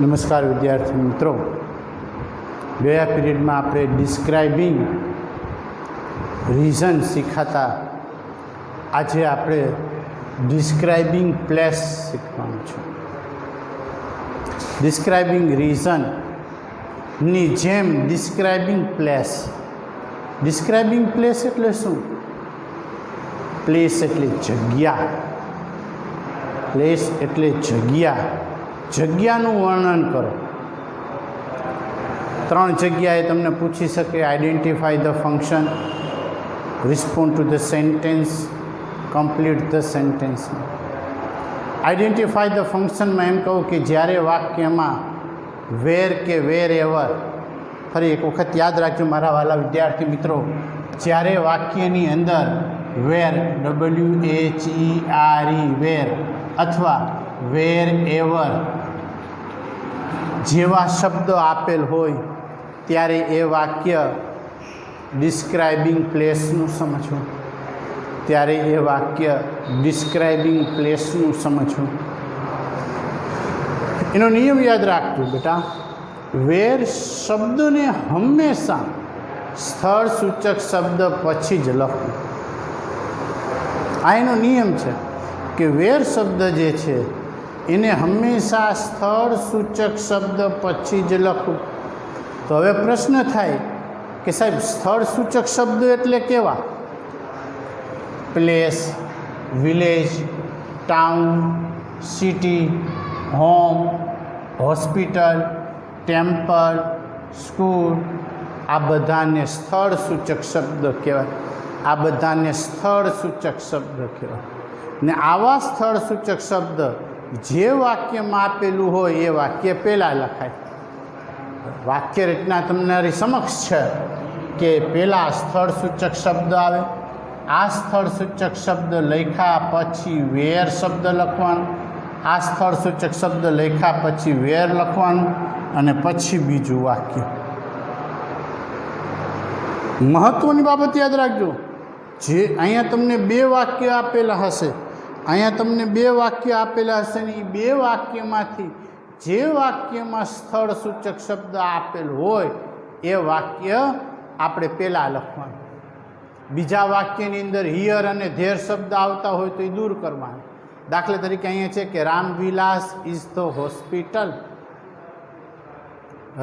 નમસ્કાર વિદ્યાર્થી મિત્રો, ગયા પીરિયડમાં આપણે ડિસ્ક્રાઇબિંગ રીઝન શીખાતા. આજે આપણે ડિસ્ક્રાઇબિંગ પ્લેસ શીખવાનું છે. ડિસ્ક્રાઇબિંગ રીઝનની જેમ ડિસ્ક્રાઇબિંગ પ્લેસ. ડિસ્ક્રાઇબિંગ પ્લેસ એટલે શું? પ્લેસ એટલે જગ્યા. પ્લેસ એટલે જગ્યા. જગ્યાનું વર્ણન કરો. ત્રણ જગ્યાએ તમને પૂછી શકે: identify the function, respond to the sentence, complete the sentence. Identify the ફંક્શનમાં એમ કહું કે જ્યારે વાક્યમાં વેર કે વેર એવર, ફરી એક વખત યાદ રાખજો મારા વાલા વિદ્યાર્થી મિત્રો, જ્યારે વાક્યની અંદર વેર, WHERE, વેર અથવા વેર એવર જેવા શબ્દો આપેલ હોય ત્યારે એ વાક્ય ડિસ્ક્રાઇબિંગ પ્લેસનું સમજવું. ત્યારે એ વાક્ય ડિસ્ક્રાઇબિંગ પ્લેસનું સમજવું. એનો નિયમ યાદ રાખજો બેટા. વેર શબ્દને હંમેશા સ્થળ સૂચક શબ્દ પછી જ લખવું. આ એનો નિયમ છે કે વેર શબ્દ જે છે એને હંમેશા સ્થળ સૂચક શબ્દ પછી જ લખવું. તો હવે પ્રશ્ન થાય કે સાહેબ સ્થળ સૂચક શબ્દો એટલે કેવા? Place, village, town, city, home, hospital, temple, school, આ બધાને સ્થળ સૂચક શબ્દ કહેવાય. આ બધાને સ્થળ સૂચક શબ્દ કહેવાય. ને આવા સ્થળ સૂચક શબ્દ જે વાક્યમાં આપેલું હોય એ વાક્ય પહેલાં લખાય. વાક્ય રચના તમારી સમક્ષ છે કે પહેલાં સ્થળ સૂચક શબ્દ આવે. આ સ્થળ સૂચક શબ્દ લખ્યા પછી વેર શબ્દ લખવાનું. આ સ્થળ સૂચક શબ્દ લખ્યા પછી વેર લખવાનું અને પછી બીજું વાક્ય. મહત્ત્વની બાબત યાદ રાખજો. જે અહીંયા તમને બે વાક્ય આપેલા હશે, અહીંયા તમને બે વાક્ય આપેલા હશે ને એ બે વાક્યમાંથી જે વાક્યમાં સ્થળ સૂચક શબ્દ આપેલ હોય એ વાક્ય આપણે પહેલાં લખવાનું. બીજા વાક્યની અંદર હિયર અને ધેર શબ્દ આવતા હોય તો એ દૂર કરવાનું. દાખલા તરીકે અહીંયા છે કે Ramvilas is the hospital,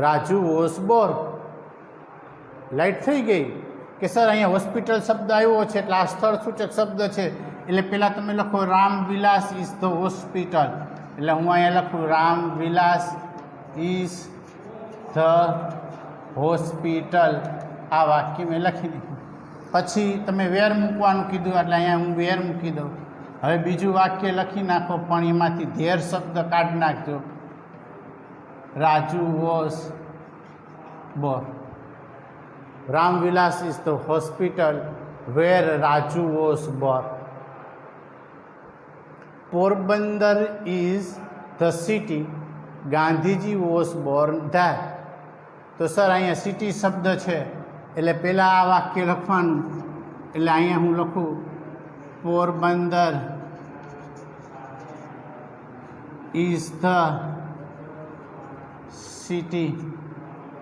Raju was born. Light થઈ ગઈ કે સર અહીંયા હોસ્પિટલ શબ્દ આવ્યો છે એટલે આ સ્થળ સૂચક શબ્દ છે એટલે પહેલાં તમે લખો રામવિલાસ ઇઝ ધ હોસ્પિટલ. એટલે હું અહીંયા લખું રામવિલાસ ઇઝ ધ હોસ્પિટલ. આ વાક્ય મેં લખી દીધું. પછી તમે વેર મૂકવાનું કીધું એટલે અહીંયા હું વેર મૂકી દઉં. હવે બીજું વાક્ય લખી નાખો પણ એમાંથી ધેર શબ્દ કાઢી નાખજો. Raju was born. Ramvilas is the hospital where Raju was born. Porbandar is the city Gandhiji was born there. તો સર અહીંયા સિટી શબ્દ છે એટલે પહેલાં આ વાક્ય લખવાનું. એટલે અહીંયા હું લખું Porbandar is the city.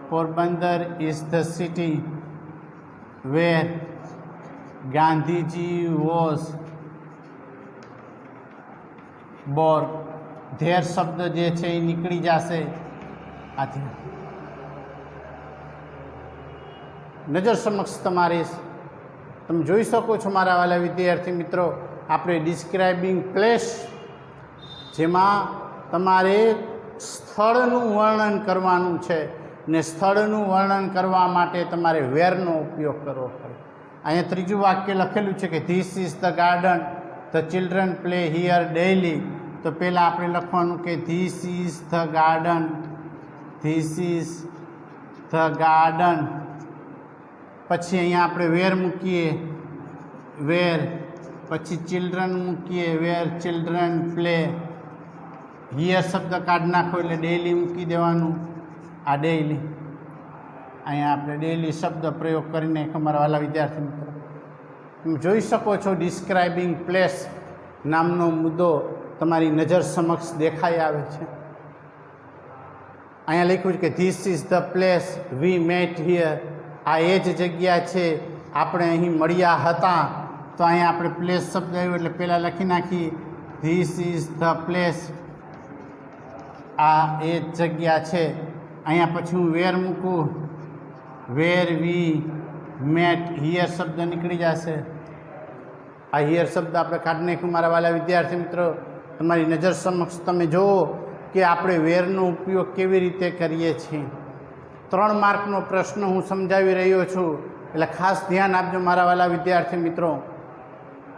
Porbandar is the city where Gandhiji was born. There શબ્દ જે છે એ નીકળી જશે. આથી નજર સમક્ષ તમારી તમે જોઈ શકો છો મારા વાલા વિદ્યાર્થી મિત્રો, આપણે ડિસ્ક્રાઇબિંગ પ્લેસ જેમાં તમારે સ્થળનું વર્ણન કરવાનું છે ને સ્થળનું વર્ણન કરવા માટે તમારે વેરનો ઉપયોગ કરવો પડે. અહીંયા ત્રીજું વાક્ય લખેલું છે કે this is the garden, the children play here daily. તો પહેલાં આપણે લખવાનું કે this is the garden, this is the garden. પછી અહીંયા આપણે વેર મૂકીએ વેર, પછી ચિલ્ડ્રન મૂકીએ વેર ચિલ્ડ્રન પ્લે. હિયર શબ્દ કાઢી નાખો એટલે ડેઇલી મૂકી દેવાનું. આ ડેઇલી અહીંયા આપણે ડેઇલી શબ્દ પ્રયોગ કરીને અમારા વાલા વિદ્યાર્થી મિત્રો તમે જોઈ શકો છો ડિસ્ક્રાઇબિંગ પ્લેસ નામનો મુદ્દો તમારી નજર સમક્ષ દેખાઈ આવે છે. અહીંયા લખ્યું છે કે this is the place V mat here, આ એ જ જગ્યા છે આપણે અહીં મળ્યા હતા. તો અહીંયા આપણે પ્લેસ શબ્દ આવ્યો એટલે પહેલાં લખી નાખીએ ધીસ ઇઝ ધ પ્લેસ, આ એ જ જગ્યા છે. અહીંયા પછી હું વેર મૂકું, વેર વી મેટ, હિયર શબ્દ નીકળી જશે. આ હિયર શબ્દ આપણે કાઢી નાખ્યું. મારા વાલા વિદ્યાર્થી મિત્રો, તમારી નજર સમક્ષ તમે જુઓ કે આપણે વેરનો ઉપયોગ કેવી રીતે કરીએ છીએ. 3 માર્કનો પ્રશ્ન હું સમજાવી રહ્યો છું, એટલે ખાસ ધ્યાન આપજો મારા વાલા વિદ્યાર્થી મિત્રો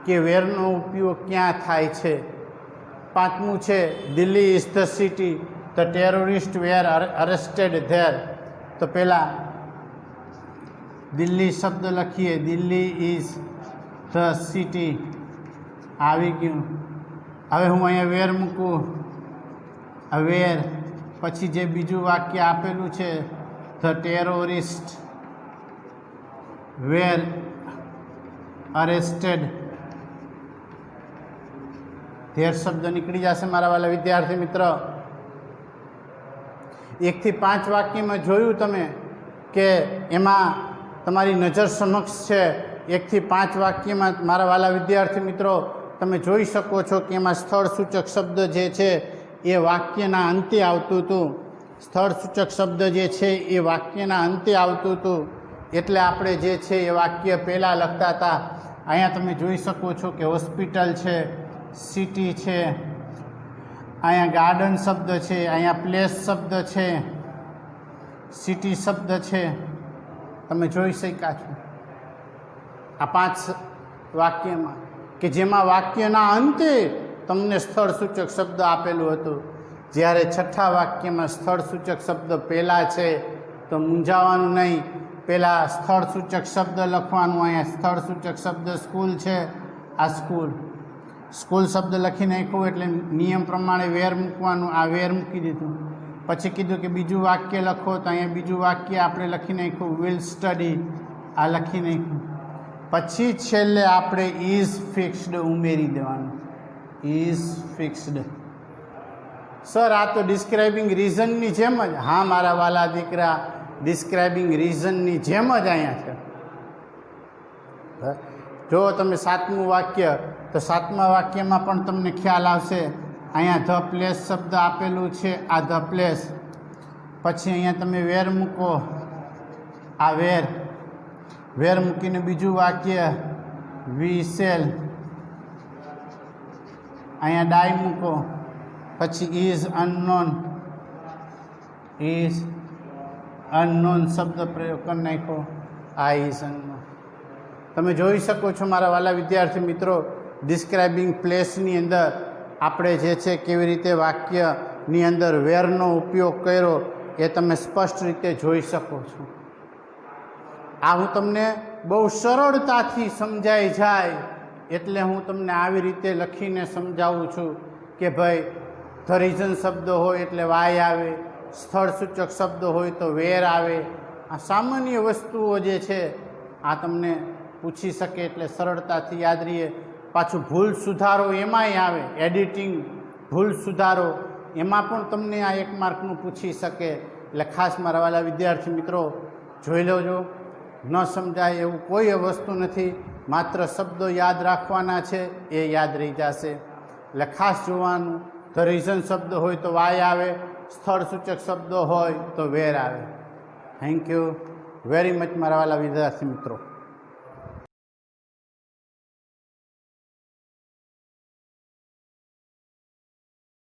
કે વેરનો ઉપયોગ ક્યાં થાય છે. 5મું છે Delhi is the city the terrorist were arrested there. તો પહેલાં દિલ્હી શબ્દ લખીએ, દિલ્હી ઇઝ ધ સિટી, આવી ગયું. હવે હું અહીંયા વેર મૂકું, વેર પછી જે બીજું વાક્ય આપેલું છે the terrorist were arrested, there શબ્દ નીકળી જશે મારા વાલા વિદ્યાર્થી મિત્ર. 1 થી 5 વાક્યમાં જોયું તમે કે એમાં તમારી નજર સમક્ષ છે 1 થી 5 વાક્યમાં મારા વાલા વિદ્યાર્થી મિત્રો તમે જોઈ શકો છો કે એમાં સ્થળ સૂચક શબ્દ જે છે એ વાક્યના અંતે આવતું હતું. સ્થળ સૂચક શબ્દ જે છે એ વાક્યના અંતે આવતું હતું, એટલે આપણે જે છે એ વાક્ય પહેલાં લખતા હતા. અહીંયા તમે જોઈ શકો છો કે હોસ્પિટલ છે, સિટી છે, અહીંયા ગાર્ડન શબ્દ છે, અહીંયા પ્લેસ શબ્દ છે, સિટી શબ્દ છે, તમે જોઈ શક્યા છો આ 5 વાક્યમાં કે જેમાં વાક્યના અંતે તમને સ્થળ સૂચક શબ્દ આપેલું હતું. જ્યારે 6થા વાક્યમાં સ્થળ સૂચક શબ્દ પહેલાં છે તો મૂંઝાવાનું નહીં, પહેલાં સ્થળ સૂચક શબ્દ લખવાનું. અહીંયા સ્થળ સૂચક શબ્દ સ્કૂલ છે, આ સ્કૂલ, સ્કૂલ શબ્દ લખી નાખ્યું એટલે નિયમ પ્રમાણે વેર મૂકવાનું, આ વેર મૂકી દીધું. પછી કીધું કે બીજું વાક્ય લખો, તો અહીંયા બીજું વાક્ય આપણે લખી નાખ્યું વિલ સ્ટડી, આ લખી નાખ્યું. પછી છેલ્લે આપણે ઇઝ ફિક્સ્ડ ઉમેરી દેવાનું, ઇઝ ફિક્સ્ડ. સર આ તો ડિસ્ક્રાઇબિંગ રીઝનની જેમ જ. હા મારા વાલા દીકરા, ડિસ્ક્રાઇબિંગ રીઝનની જેમ જ અહીંયા છે. જો તમે 7મું વાક્ય, તો 7મા વાક્યમાં પણ તમને ખ્યાલ આવશે. અહીંયા ધ પ્લેસ શબ્દ આપેલું છે, આ ધ પ્લેસ. પછી અહીંયા તમે વેર મૂકો, આ વેર, વેર મૂકીને બીજું વાક્ય વી સેલ, અહીંયા ડાય મૂકો. પછી ઇઝ અનનોન, ઇઝ અનનોન શબ્દ પ્રયોગ કરી નાખો, આ ઇઝ અનનોન. તમે જોઈ શકો છો મારા વાલા વિદ્યાર્થી મિત્રો, ડિસ્ક્રાઇબિંગ પ્લેસની અંદર આપણે જે છે કેવી રીતે વાક્યની અંદર વેરનો ઉપયોગ કર્યો એ તમે સ્પષ્ટ રીતે જોઈ શકો છો. આ હું તમને બહુ સરળતાથી સમજાઈ જાય એટલે હું તમને આવી રીતે લખીને સમજાવું છું કે ભાઈ ધ રીઝન શબ્દ હોય એટલે વાય આવે, સ્થળ સૂચક શબ્દ હોય તો વેર આવે. આ સામાન્ય વસ્તુઓ જે છે આ તમને પૂછી શકે એટલે સરળતાથી યાદ રહીએ. પાછું ભૂલ સુધારો એમાંય આવે, એડિટિંગ, ભૂલ સુધારો એમાં પણ તમને આ 1 માર્કનું પૂછી શકે. એટલે ખાસ મારા વાલા વિદ્યાર્થી મિત્રો જોઈ લેજો. ન સમજાય એવું કોઈ વસ્તુ નથી, માત્ર શબ્દો યાદ રાખવાના છે, એ યાદ રહી જશે. એટલે ખાસ જોવાનું, ધ રીઝન શબ્દ હોય તો વાય આવે, સ્થળ સૂચક શબ્દો હોય તો વેર આવે. થેન્ક યુ વેરી મચ મારા વાલા વિદ્યાર્થી મિત્રો.